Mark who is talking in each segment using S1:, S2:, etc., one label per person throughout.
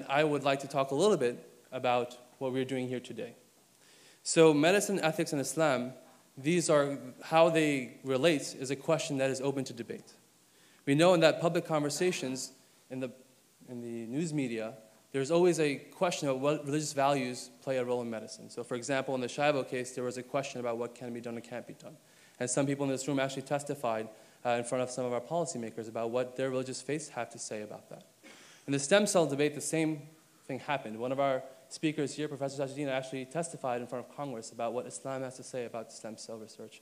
S1: I would like to talk a little bit about what we're doing here today. So medicine, ethics, and Islam, these are how they relate is a question that is open to debate. We know in that public conversations in the news media, there's always a question of what religious values play a role in medicine. So for example, in the Shaivo case, there was a question about what can be done and can't be done. And some people in this room actually testified in front of some of our policymakers about what their religious faiths have to say about that. In the stem cell debate, the same thing happened. One of our speakers here, Professor Sajidina, actually testified in front of Congress about what Islam has to say about stem cell research.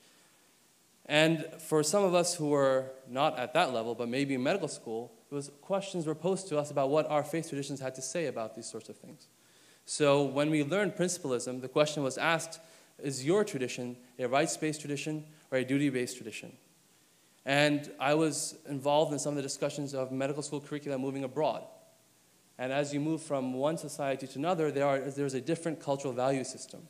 S1: And for some of us who were not at that level, but maybe in medical school, questions were posed to us about what our faith traditions had to say about these sorts of things. So when we learned principalism, the question was asked, is your tradition a rights-based tradition or a duty-based tradition? And I was involved in some of the discussions of medical school curricula moving abroad. And as you move from one society to another, there's a different cultural value system.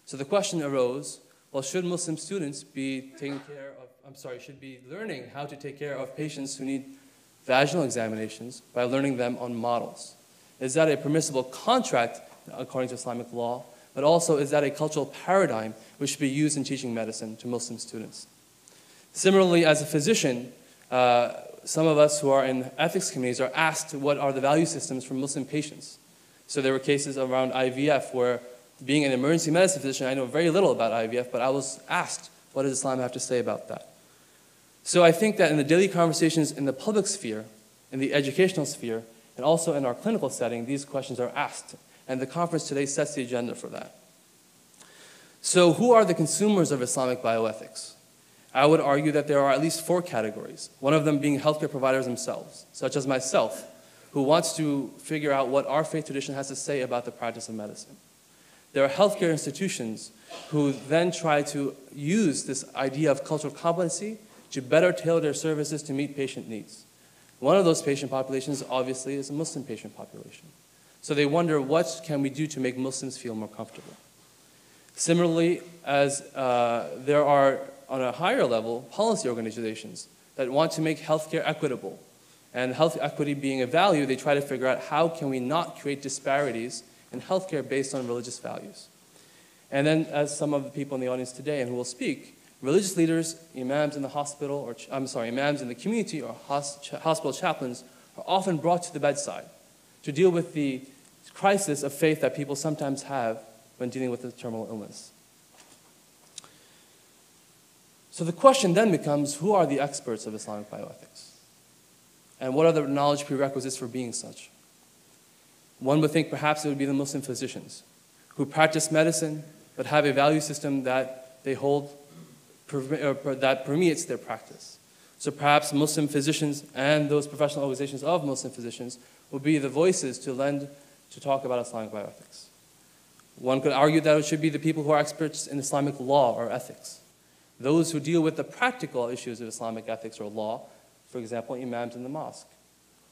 S1: So the question arose, well, should Muslim students be should be learning how to take care of patients who need vaginal examinations by learning them on models? Is that a permissible contract according to Islamic law? But also, is that a cultural paradigm which should be used in teaching medicine to Muslim students? Similarly, as a physician, some of us who are in ethics committees are asked what are the value systems for Muslim patients. So there were cases around IVF where, being an emergency medicine physician, I know very little about IVF, but I was asked, what does Islam have to say about that? So I think that in the daily conversations in the public sphere, in the educational sphere, and also in our clinical setting, these questions are asked. And the conference today sets the agenda for that. So who are the consumers of Islamic bioethics? I would argue that there are at least 4 categories, one of them being healthcare providers themselves, such as myself, who wants to figure out what our faith tradition has to say about the practice of medicine. There are healthcare institutions who then try to use this idea of cultural competency to better tailor their services to meet patient needs. One of those patient populations, obviously, is a Muslim patient population. So they wonder, what can we do to make Muslims feel more comfortable? Similarly, as there are, on a higher level, policy organizations that want to make healthcare equitable. And health equity being a value, they try to figure out how can we not create disparities in healthcare based on religious values. And then, as some of the people in the audience today and who will speak, religious leaders, imams in the hospital, or imams in the community or hospital chaplains are often brought to the bedside to deal with the crisis of faith that people sometimes have when dealing with a terminal illness. So the question then becomes, who are the experts of Islamic bioethics? And what are the knowledge prerequisites for being such? One would think perhaps it would be the Muslim physicians who practice medicine but have a value system that they hold that permeates their practice. So perhaps Muslim physicians and those professional organizations of Muslim physicians will be the voices to talk about Islamic bioethics. One could argue that it should be the people who are experts in Islamic law or ethics. Those who deal with the practical issues of Islamic ethics or law, for example, imams in the mosque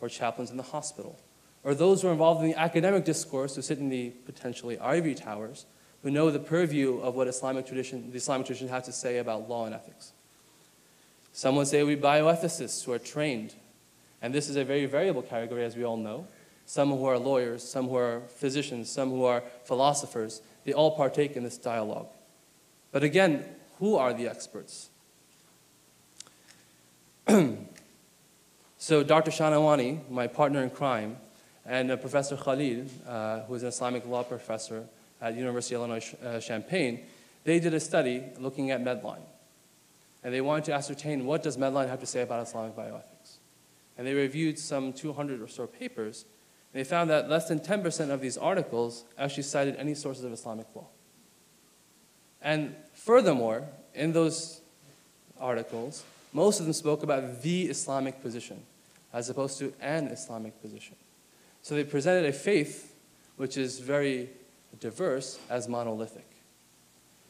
S1: or chaplains in the hospital, or those who are involved in the academic discourse who sit in the potentially ivory towers, who know the purview of what the Islamic tradition has to say about law and ethics. Some would say we bioethicists who are trained, and this is a very variable category, as we all know. Some who are lawyers, some who are physicians, some who are philosophers, they all partake in this dialogue. But again, who are the experts? So Dr. Shanawani, my partner in crime, and Professor Khalid, who is an Islamic law professor at University of Illinois Champaign, they did a study looking at Medline. And they wanted to ascertain, what does Medline have to say about Islamic bioethics? And they reviewed some 200 or so papers, and they found that less than 10% of these articles actually cited any sources of Islamic law. And furthermore, in those articles, most of them spoke about the Islamic position, as opposed to an Islamic position. So they presented a faith which is very diverse as monolithic.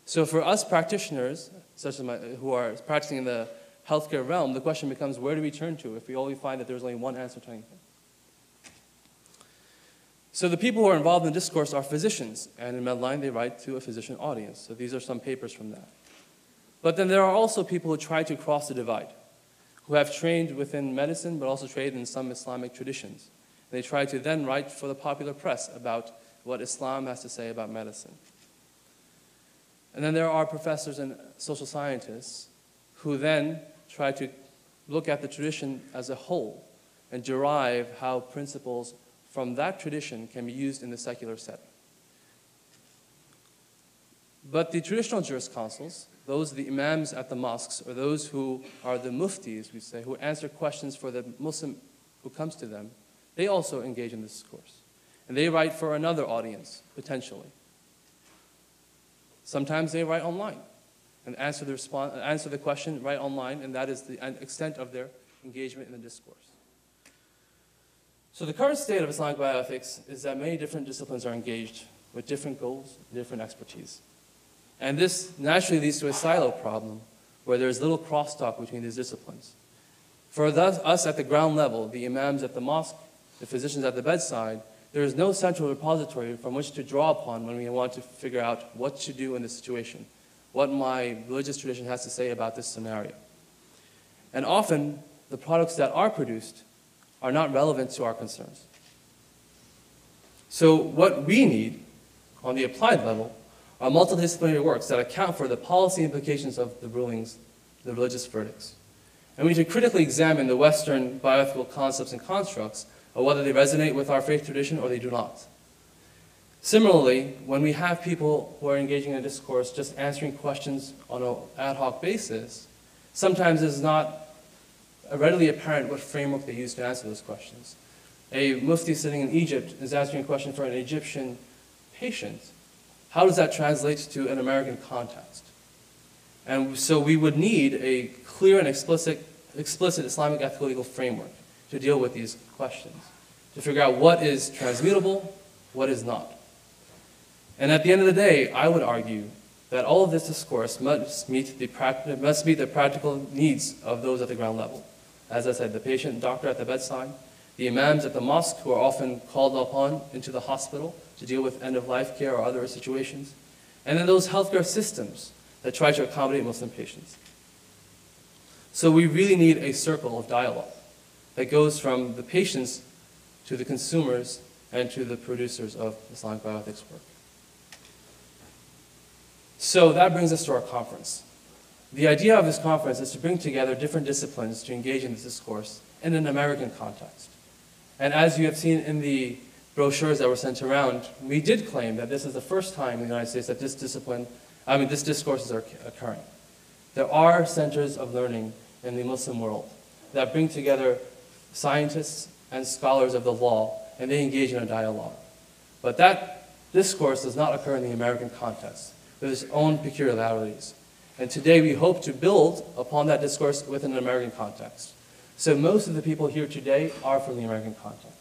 S1: So for us practitioners, such as who are practicing in the healthcare realm, the question becomes, where do we turn to if we only find that there's only one answer to anything? So the people who are involved in the discourse are physicians, and in Medline they write to a physician audience. So these are some papers from that. But then there are also people who try to cross the divide, who have trained within medicine but also trained in some Islamic traditions. They try to then write for the popular press about what Islam has to say about medicine. And then there are professors and social scientists who then try to look at the tradition as a whole and derive how principles from that tradition can be used in the secular setting. But the traditional jurisconsulates, those the imams at the mosques, or those who are the muftis, we say, who answer questions for the Muslim who comes to them, they also engage in this discourse. And they write for another audience, potentially. Sometimes they write online and answer the question right online, and that is the extent of their engagement in the discourse. So the current state of Islamic bioethics is that many different disciplines are engaged with different goals, different expertise. And this naturally leads to a silo problem where there's little crosstalk between these disciplines. For us at the ground level, the imams at the mosque, the physicians at the bedside, there is no central repository from which to draw upon when we want to figure out what to do in this situation, what my religious tradition has to say about this scenario. And often, the products that are produced are not relevant to our concerns. So what we need on the applied level are multidisciplinary works that account for the policy implications of the rulings, the religious verdicts. And we need to critically examine the Western bioethical concepts and constructs of whether they resonate with our faith tradition or they do not. Similarly, when we have people who are engaging in a discourse just answering questions on an ad hoc basis, sometimes it is not readily apparent what framework they use to answer those questions. A mufti sitting in Egypt is answering a question for an Egyptian patient. How does that translate to an American context? And so we would need a clear and explicit Islamic ethical legal framework to deal with these questions, to figure out what is transmutable, what is not. And at the end of the day, I would argue that all of this discourse must meet the practical needs of those at the ground level. As I said, the patient and doctor at the bedside, the imams at the mosque who are often called upon into the hospital to deal with end-of-life care or other situations, and then those healthcare systems that try to accommodate Muslim patients. So we really need a circle of dialogue that goes from the patients to the consumers and to the producers of Islamic bioethics work. So that brings us to our conference. The idea of this conference is to bring together different disciplines to engage in this discourse in an American context. And as you have seen in the brochures that were sent around, we did claim that this is the first time in the United States that this discourse is occurring. There are centers of learning in the Muslim world that bring together scientists and scholars of the law, and they engage in a dialogue. But that discourse does not occur in the American context, with its own peculiarities. And today we hope to build upon that discourse within an American context. So most of the people here today are from the American context.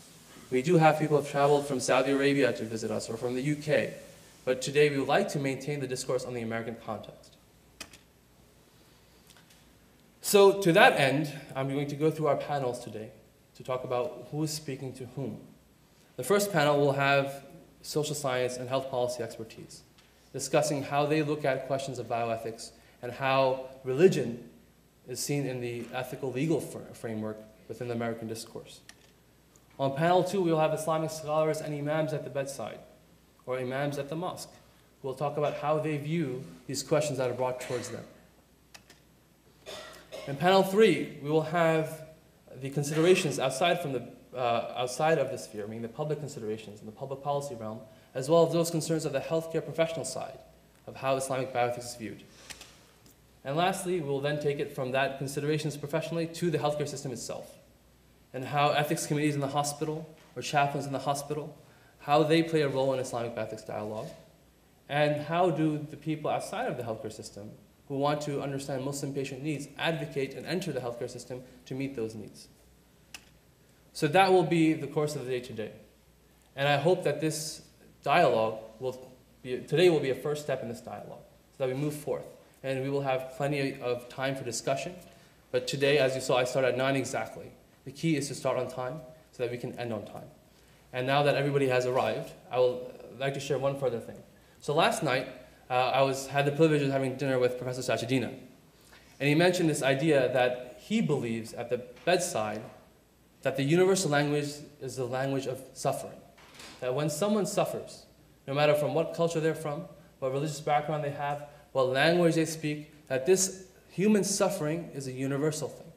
S1: We do have people who have traveled from Saudi Arabia to visit us, or from the UK, but today we would like to maintain the discourse on the American context. So to that end, I'm going to go through our panels today to talk about who is speaking to whom. The first panel will have social science and health policy expertise, discussing how they look at questions of bioethics and how religion is seen in the ethical legal framework within the American discourse. On panel 2, we will have Islamic scholars and imams at the bedside, or imams at the mosque, who will talk about how they view these questions that are brought towards them. In panel 3, we will have the considerations outside of the sphere, meaning the public considerations in the public policy realm, as well as those concerns of the healthcare professional side of how Islamic bioethics is viewed. And lastly, we will then take it from that considerations professionally to the healthcare system itself, and how ethics committees in the hospital, or chaplains in the hospital, how they play a role in Islamic bioethics dialogue, and how do the people outside of the healthcare system who want to understand Muslim patient needs advocate and enter the healthcare system to meet those needs. So that will be the course of the day today. And I hope that this dialogue today will be a first step in this dialogue, so that we move forth. And we will have plenty of time for discussion. But today, as you saw, I started at 9 exactly. The key is to start on time so that we can end on time. And now that everybody has arrived, I would like to share one further thing. So last night, I had the privilege of having dinner with Professor Sachedina. And he mentioned this idea that he believes at the bedside, that the universal language is the language of suffering. That when someone suffers, no matter from what culture they're from, what religious background they have, what language they speak, that this human suffering is a universal thing.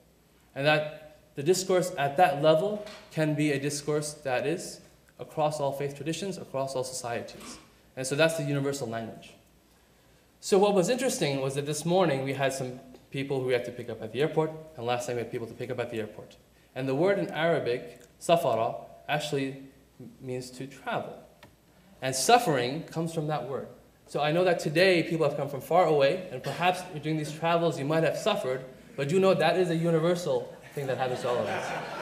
S1: And that the discourse at that level can be a discourse that is across all faith traditions, across all societies. And so that's the universal language. So what was interesting was that this morning we had some people who we had to pick up at the airport, and last night we had people to pick up at the airport. And the word in Arabic, safara, actually means to travel. And suffering comes from that word. So I know that today people have come from far away, and perhaps during these travels you might have suffered, but you know that is a universal thing that happens to all of us.